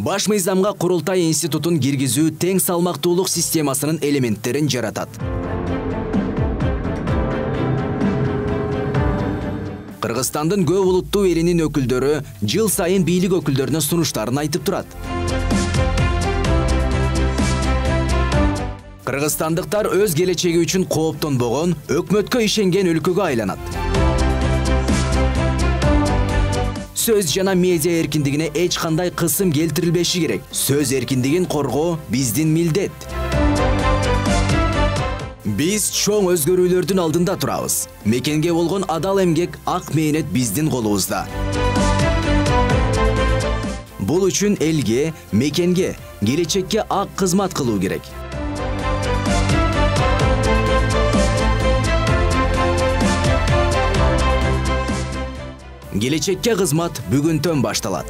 Баш мыйзамга Курултай институтун киргизүү тең салмактуулук системасынын элементтерин жаратат. Кыргызстандын көп улуттуу элинин өкүлдөрү жыл сайын бийлик өкүлдөрүнө сунуштарын айтып турат. Кыргызстандыктар өз келечеги үчүн кооптонбогон, өкмөткө ишенген өлкөгө айланат. Сөз жана медиа эркиндигине эч кандай кысым келтирилбеши керек. Сөз эркиндигин коргоо биздин милдет. Биз чоң өзгөрүүлөрдүн алдында турабыз. Мекенге болгон адал эмгек, ак мээнет биздин колубузда. Бул үчүн элге, мекенге, келечекке ак кызмат кылуу керек. Келечекке кызмат бүгүнтөн башталат.